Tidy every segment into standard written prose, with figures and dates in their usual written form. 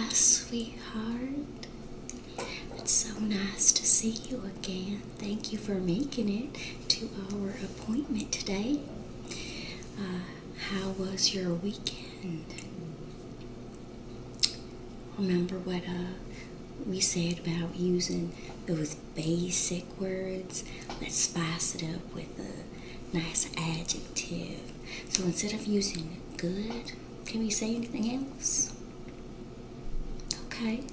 Hi, sweetheart. It's so nice to see you again. Thank you for making it to our appointment today. How was your weekend? Remember what we said about using those basic words? Let's spice it up with a nice adjective. So instead of using good, can we say anything else? Okay.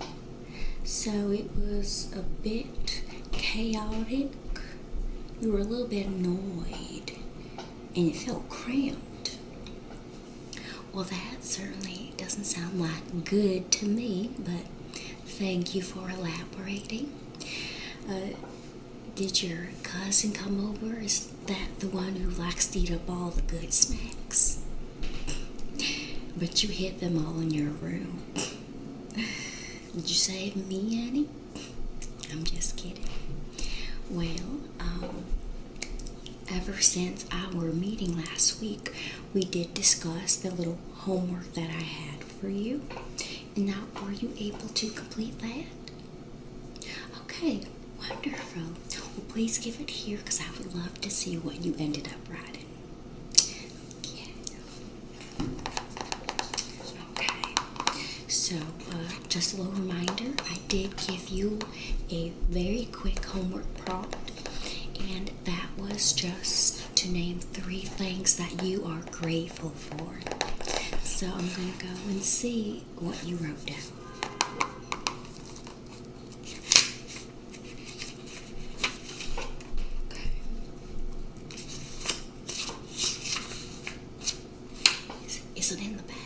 So it was a bit chaotic. You were a little bit annoyed and it felt cramped. Well, that certainly doesn't sound like good to me, but thank you for elaborating. Did your cousin come over? Is that the one who likes to eat up all the good snacks? But you hid them all in your room. Did you save me any? I'm just kidding. Well, ever since our meeting last week, we did discuss the little homework that I had for you. And now, were you able to complete that? Okay, wonderful. Well, please give it here because I would love to see what you ended up writing. So, just a little reminder, I did give you a very quick homework prompt, and that was just to name 3 things that you are grateful for. So I'm going to go and see what you wrote down. Okay. Is it in the bag?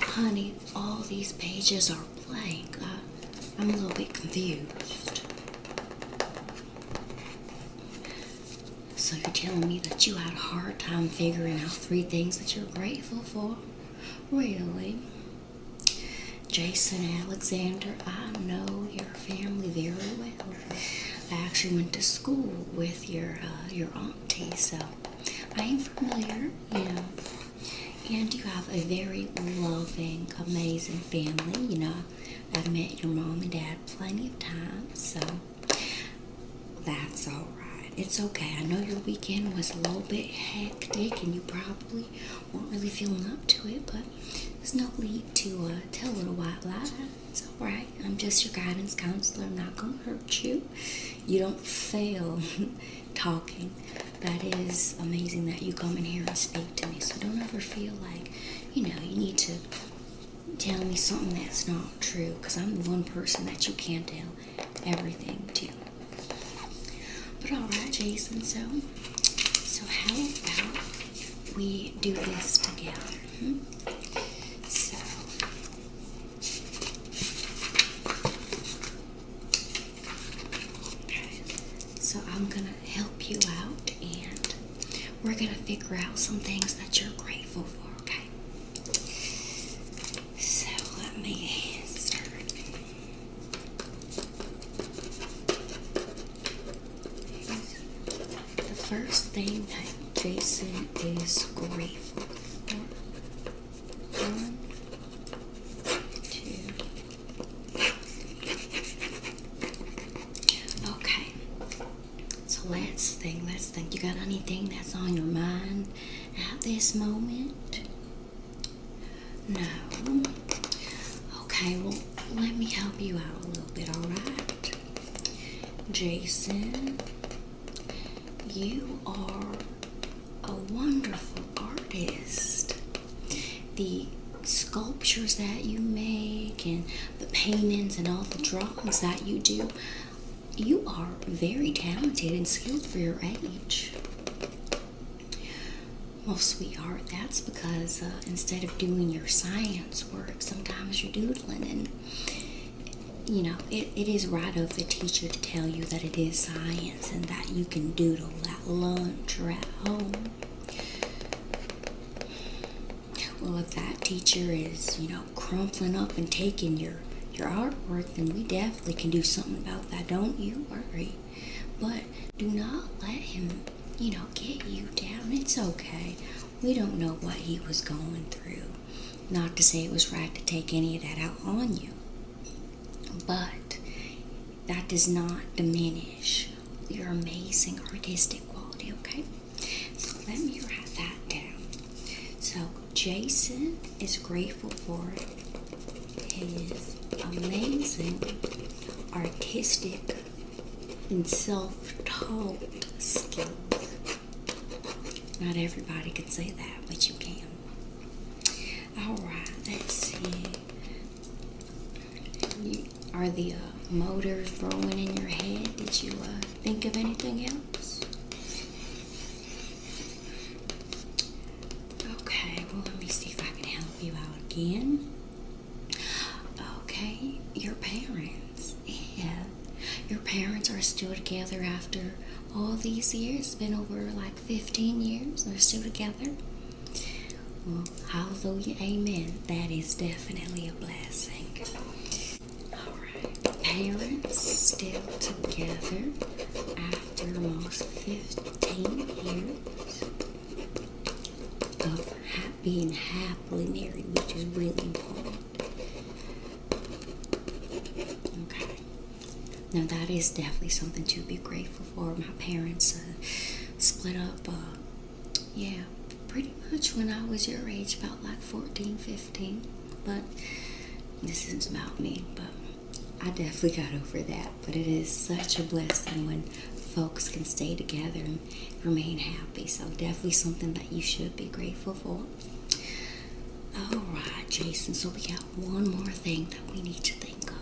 Honey, all these pages are blank. I'm a little bit confused. So you're telling me that you had a hard time figuring out 3 things that you're grateful for? Really? Jason Alexander, I know your family very well. I actually went to school with your auntie, so I am familiar, And you have a very loving, amazing family. I've met your mom and dad plenty of times, so that's all right. It's okay. I know your weekend was a little bit hectic and you probably weren't really feeling up to it, but there's no need to tell a little white lie. It's all right. I'm just your guidance counselor. I'm not going to hurt you. You don't fail talking. That is amazing that you come in here and speak to me. So don't ever feel like, you need to tell me something that's not true, because I'm the one person that you can't tell everything to. But all right, Jason, so how about we do this together? So I'm going to help you out, and we're going to figure out some things that you're grateful for, okay? So let me start. The first thing that Jason is grateful for. 1, 2. Okay. So let's think. You got anything that's on your mind at this moment? No. Okay, well, let me help you out a little bit, alright? Jason, you are a wonderful artist. The sculptures that you make and the paintings and all the drawings that you do, you are very talented and skilled for your age. Well, sweetheart, that's because instead of doing your science work, sometimes you're doodling, and it is right of the teacher to tell you that it is science and that you can doodle at lunch or at home. Well, if that teacher is, crumpling up and taking your artwork, then we definitely can do something about that. Don't you worry. But do not let him, get you down. It's okay. We don't know what he was going through. Not to say it was right to take any of that out on you, but that does not diminish your amazing artistic quality, okay? So let me write that down. So Jason is grateful for his amazing artistic and self-taught skills. Not everybody can say that, but you can. Alright, let's see. Are the motors rolling in your head? Did you think of anything else? Okay, well, let me see if I can help you out again. Okay, your parents. Yeah, your parents are still together after all these years. It's been over like 15 years. They're still together. Well, hallelujah, amen. That is definitely a blessing. Alright, parents still together after almost 15 years of being happily married, which is really important. Okay. Now that is definitely something to be grateful for. My parents split up, yeah, pretty much when I was your age, about like 14, 15. But this isn't about me, but I definitely got over that. But it is such a blessing when folks can stay together and remain happy. So definitely something that you should be grateful for. Alright, Jason, so we got one more thing that we need to think of.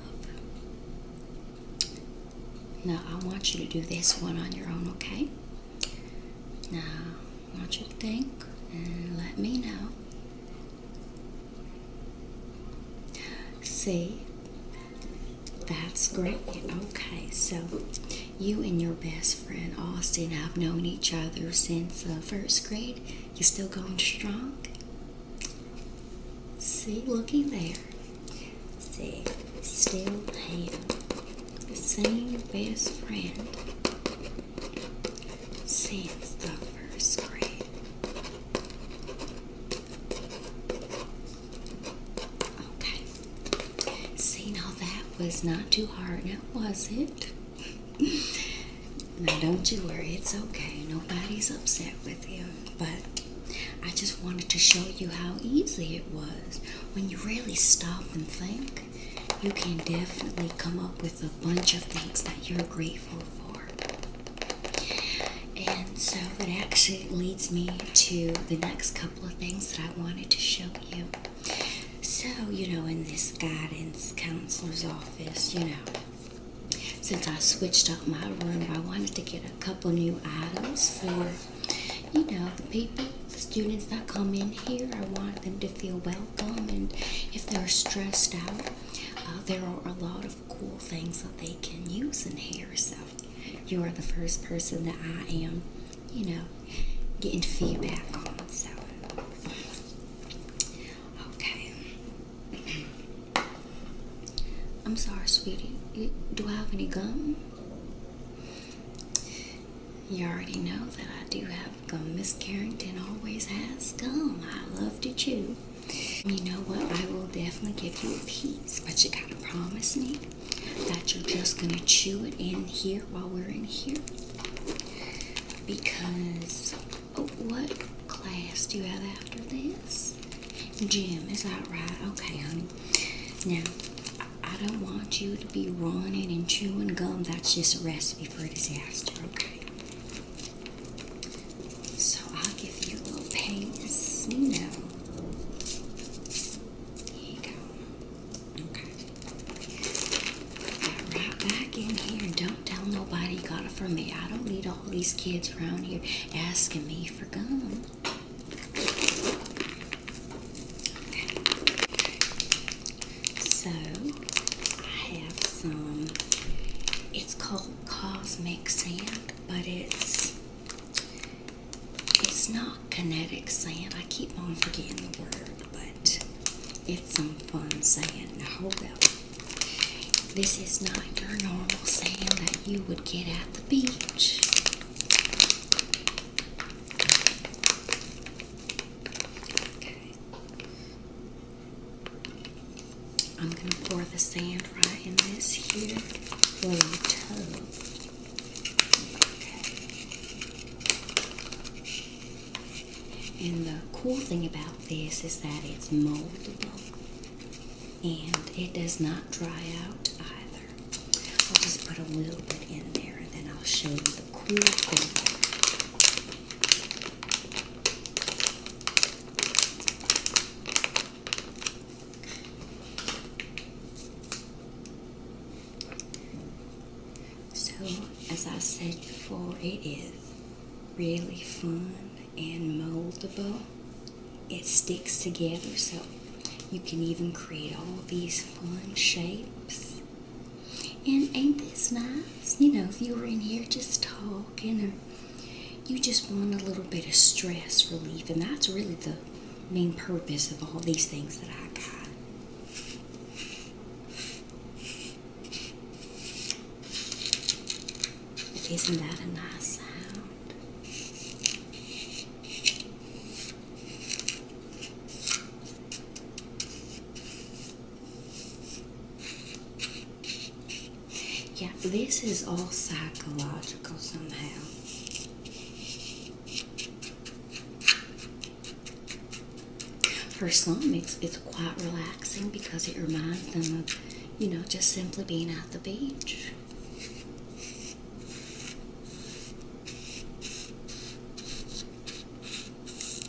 Now, I want you to do this one on your own, okay? Now, I want you to think and let me know. See, that's great. Okay, so you and your best friend Austin have known each other since first grade. You still going strong? See, looky there. See, still have the same best friend since the first grade. Okay. See, now that was not too hard, now was it? Now don't you worry, it's okay. Nobody's upset with you. But I just wanted to show you how easy it was. When you really stop and think, you can definitely come up with a bunch of things that you're grateful for. And so that actually leads me to the next couple of things that I wanted to show you. So, in this guidance counselor's office, since I switched up my room, I wanted to get a couple new items for, the people, the students that come in here. I want them to feel welcome, and if they're stressed out, there are a lot of cool things that they can use in here. So you are the first person that I am, getting feedback on. So, okay. I'm sorry, sweetie. Do I have any gum? You already know that I do have gum. Miss Carrington always has gum. I love to chew. You know what? I will definitely give you a piece, but you gotta promise me that you're just gonna chew it in here while we're in here. Because, what class do you have after this? Gym, is that right? Okay, honey. Now, I don't want you to be running and chewing gum. That's just a recipe for a disaster, okay? So I'll give you a little pace, Here you go. Okay. Get right back in here and don't tell nobody you got it from me. I don't need all these kids around here asking me for gum. Okay. So I have some, it's called cosmic sand, but it's not kinetic sand. I keep on forgetting the word, but it's some fun sand. Now hold up. This is not your normal sand that you would get at the beach. the sand right in this here little tub. Okay. And the cool thing about this is that it's moldable and it does not dry out either. I'll just put a little bit in there and then I'll show you the cool thing. So, as I said before, it is really fun and moldable. It sticks together, so you can even create all these fun shapes. And ain't this nice? You know, if you were in here just talking, or you just want a little bit of stress relief, and that's really the main purpose of all these things that I got. Isn't that a nice sound? Yeah, this is all psychological somehow. For some, it's quite relaxing because it reminds them of, you know, just simply being at the beach.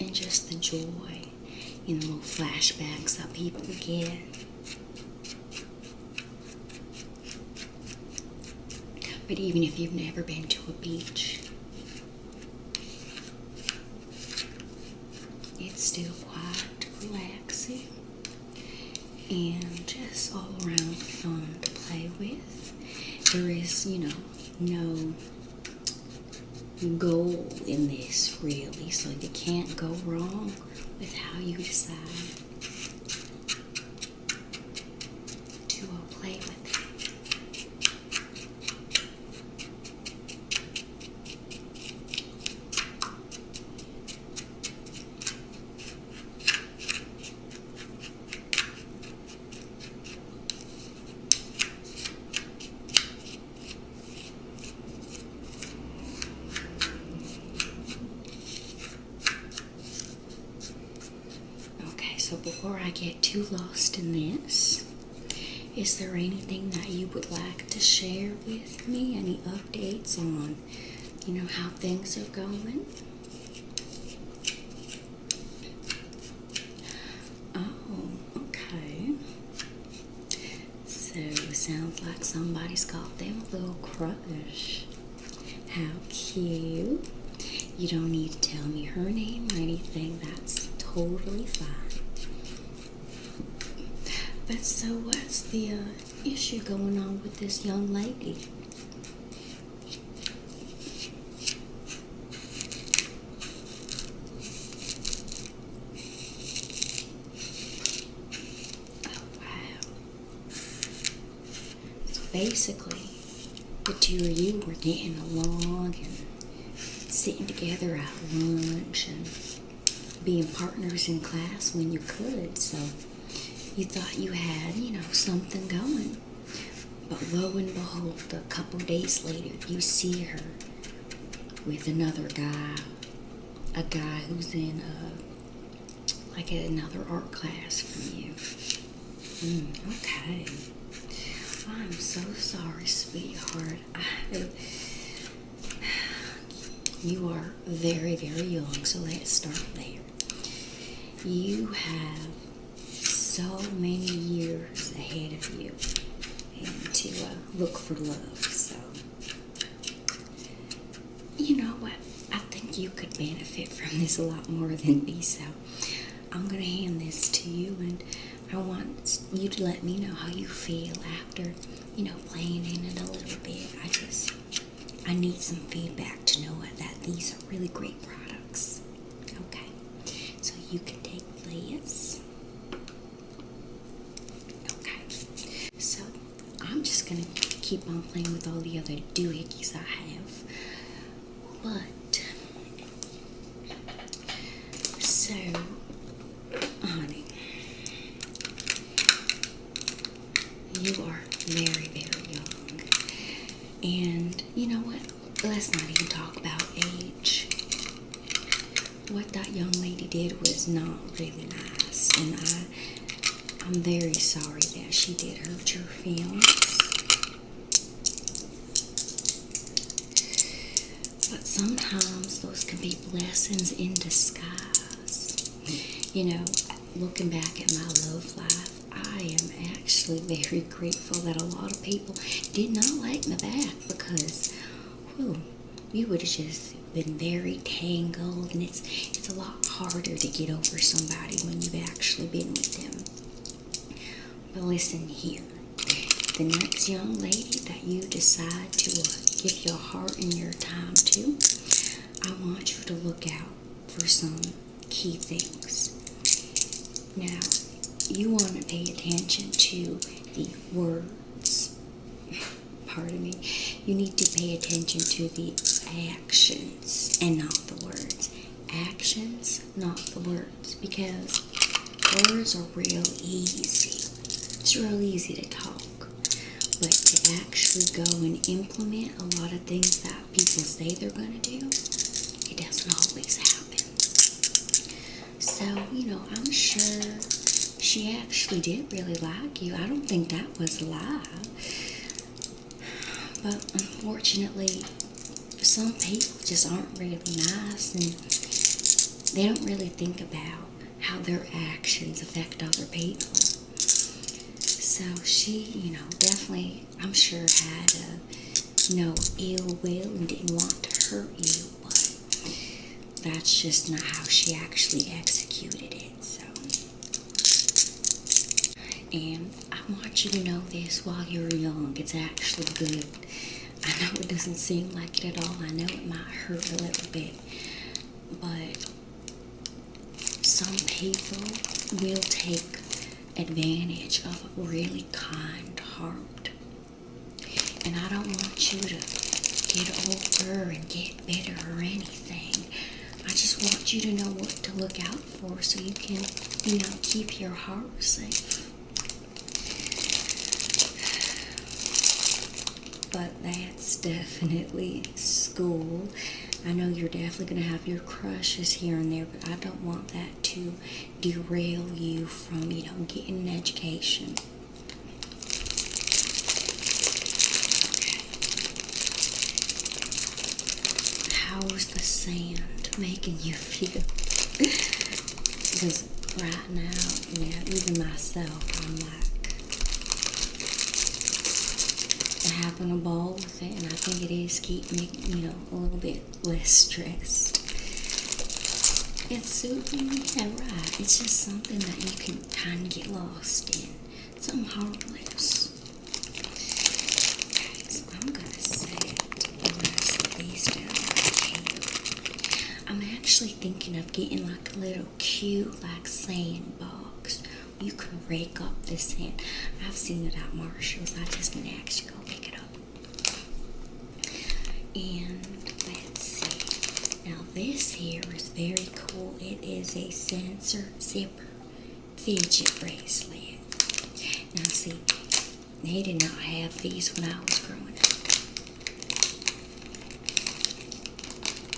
And just the joy, you know, little flashbacks that people get. But even if you've never been to a beach, it's still quite relaxing and just all around fun to play with. There is, you know, no goal in this really, so you can't go wrong with how you decide to play with it. So before I get too lost in this, is there anything that you would like to share with me? Any updates on, you know, how things are going? Oh, okay. So sounds like somebody's got them a little crush. How cute. You don't need to tell me her name or anything. That's totally fine. But so what's the issue going on with this young lady? Oh, wow. So basically, the two of you were getting along and sitting together at lunch and being partners in class when you could, so you thought you had, you know, something going. But lo and behold, a couple days later, you see her with another guy. A guy who's in, like another art class from you. Okay. I'm so sorry, sweetheart. You are very, very young, so let's start there. You have so many years ahead of you and to look for love. So, you know what? I think you could benefit from this a lot more than me. So, I'm going to hand this to you, and I want you to let me know how you feel after, you know, playing in it a little bit. I need some feedback to know that these are really great products. Okay, so you can take this. So, I'm just going to keep on playing with all the other doohickeys I have. But, so, honey, you are very, very young. And you know what? Let's not even talk about age. What that young lady did was not really nice, and I'm very sorry that she did hurt your feelings. But sometimes those can be blessings in disguise. You know, looking back at my love life, I am actually very grateful that a lot of people did not like me back, because, whew, you would have just been very tangled, and it's a lot harder to get over somebody when you've actually been with them. But listen here, the next young lady that you decide to give your heart and your time to, I want you to look out for some key things. Now, you want to pay attention to the words. Pardon me. You need to pay attention to the actions and not the words. Actions, not the words, because words are real easy. It's real easy to talk, but to actually go and implement a lot of things that people say they're going to do, it doesn't always happen. So, I'm sure she actually did really like you. I don't think that was a lie. But unfortunately, some people just aren't really nice, and they don't really think about how their actions affect other people. So she, definitely, I'm sure, had no ill will and didn't want to hurt you, but that's just not how she actually executed it. So, and I want you to know this while you're young. It's actually good. I know it doesn't seem like it at all. I know it might hurt a little bit, but some people will take advantage of a really kind heart. And I don't want you to get older and get bitter or anything. I just want you to know what to look out for so you can, keep your heart safe. But that's definitely school. I know you're definitely going to have your crushes here and there, but I don't want that to derail you from, getting an education. How's the sand making you feel? Because right now, even myself, I'm like, having a ball with it, and I think it is keeping me, a little bit less stressed. It's soothing, yeah, right. It's just something that you can kind of get lost in. Something harmless. Okay, so I'm gonna set the rest of these down right here. I'm actually thinking of getting like a little cute, sandbox. You can rake up the sand. I've seen it at Marshall's. I just need to actually go pick it up. And let's see. Now this here is very cool. It is a sensor zipper fidget bracelet. Now see, they did not have these when I was growing up.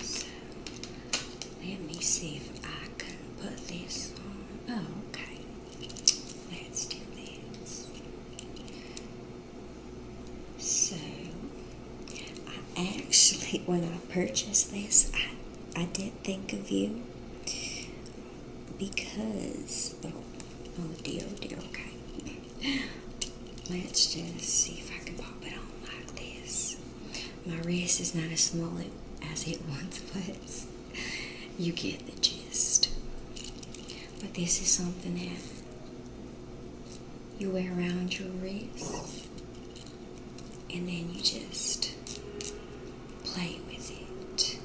So let me see if I can put this on. Oh, okay. Let's do this. So, actually, when I purchased this, I did think of you because, oh dear, okay. Let's just see if I can pop it on like this. My wrist is not as small as it once was. You get the gist. But this is something that you wear around your wrist, and then you just play with it.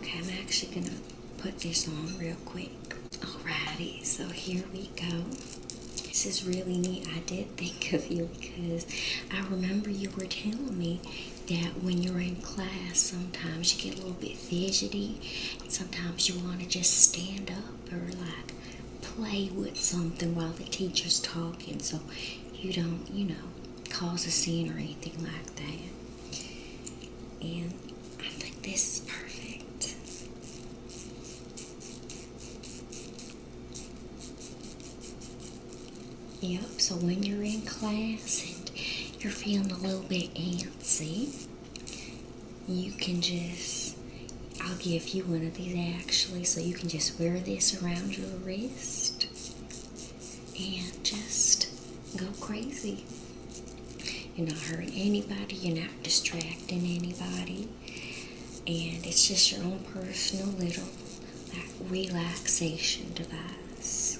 Okay, I'm actually gonna put this on real quick. Alrighty, so here we go. This is really neat. I did think of you because I remember you were telling me that when you're in class, sometimes you get a little bit fidgety, and sometimes you want to just stand up or play with something while the teacher's talking so you don't, cause a scene or anything like that. And I think this is perfect. Yep, so when you're in class and you're feeling a little bit antsy, you can just, I'll give you one of these actually, so you can just wear this around your wrist and just go crazy. You're not hurting anybody, you're not distracting anybody, and it's just your own personal little relaxation device.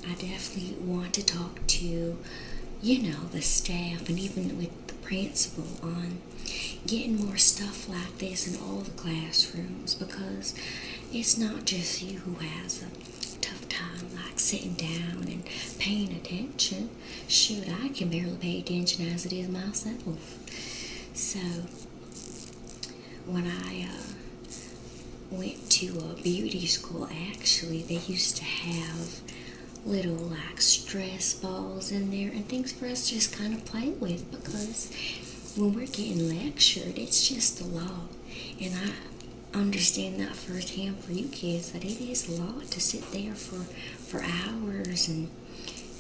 I definitely want to talk to, the staff and even with the principal on getting more stuff like this in all the classrooms, because it's not just you who has a tough time like sitting down and paying attention. Shoot, I can barely pay attention as it is myself. So when I went to a beauty school, actually they used to have little like stress balls in there and things for us to just kind of play with, because when we're getting lectured, it's just a lot. And I understand that firsthand for you kids, that it is a lot to sit there for hours, and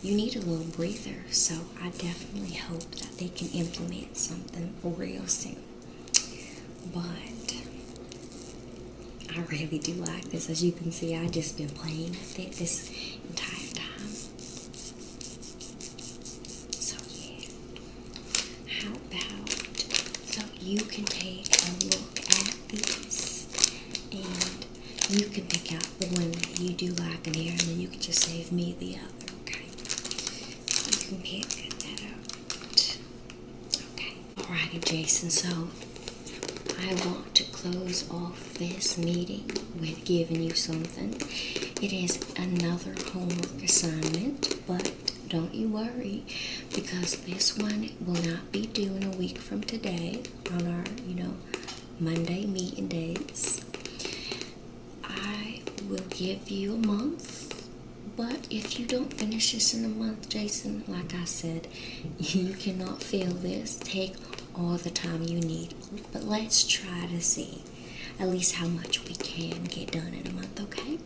you need a little breather. So I definitely hope that they can implement something real soon. But I really do like this. As you can see, I've just been playing with it this entire time. So yeah, how about, so you can take a look at these and you can pick out the one that you do like in here, and then you can just save me the other, okay? You can pick that out. Okay. Alrighty, Jason, so I want to close off this meeting with giving you something. It is another homework assignment, but don't you worry, because this one will not be due in a week from today on our, Monday meeting days. I will give you a month, but if you don't finish this in a month, Jason, like I said, you cannot fail this. Take all the time you need, but let's try to see at least how much we can get done in a month, okay?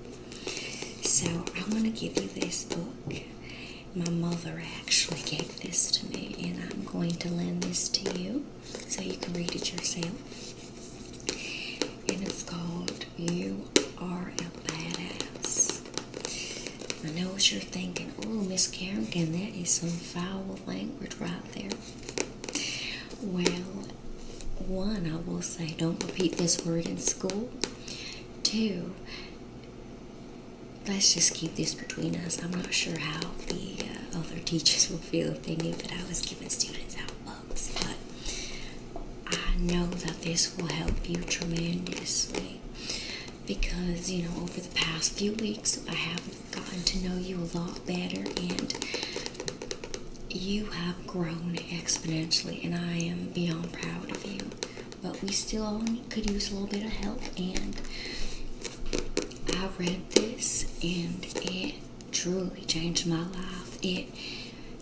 So I'm going to give you this book. My mother actually gave this to me, and I'm going to lend this to you so you can read it yourself. And it's called You Are a Badass. I know what you're thinking, oh, Miss Carrington, that is some foul language right there. Well, one, I will say, don't repeat this word in school. Two, let's just keep this between us. I'm not sure how the other teachers will feel if they knew that I was giving students out books, but I know that this will help you tremendously, because, over the past few weeks, I have gotten to know you a lot better, and you have grown exponentially, and I am beyond proud of you. But we still all could use a little bit of help, and I read this, and it truly changed my life. It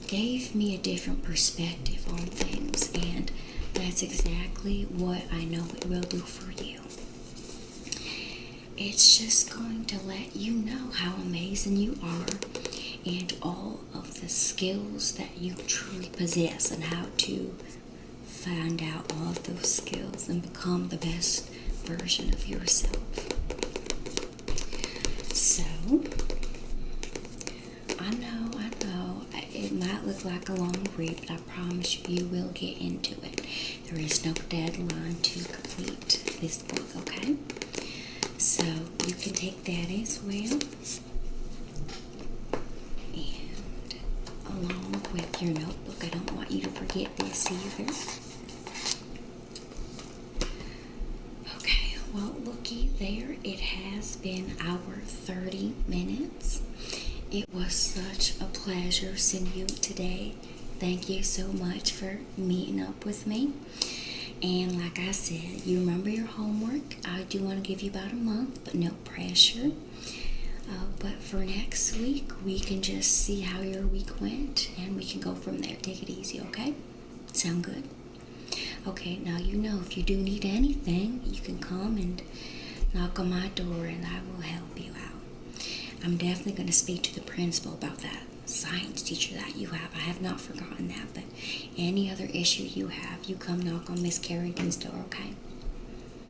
gave me a different perspective on things, and that's exactly what I know it will do for you. It's just going to let you know how amazing you are, and all of the skills that you truly possess, and how to find out all of those skills and become the best version of yourself. So, I know, it might look like a long read, but I promise you will get into it. There is no deadline to complete this book, okay? So, you can take that as well. And along with your notebook, I don't want you to forget this either. Okay, well, looky there. It has been our 30 minutes. It was such a pleasure seeing you today. Thank you so much for meeting up with me. And like I said, you remember your homework. I do want to give you about a month, but no pressure. But for next week, we can just see how your week went and we can go from there. Take it easy, okay? Sound good? Okay, now you know if you do need anything, you can come and knock on my door and I will help you out. I'm definitely going to speak to the principal about that science teacher that you have. I have not forgotten that, but any other issue you have, you come knock on Miss Carrington's door, okay?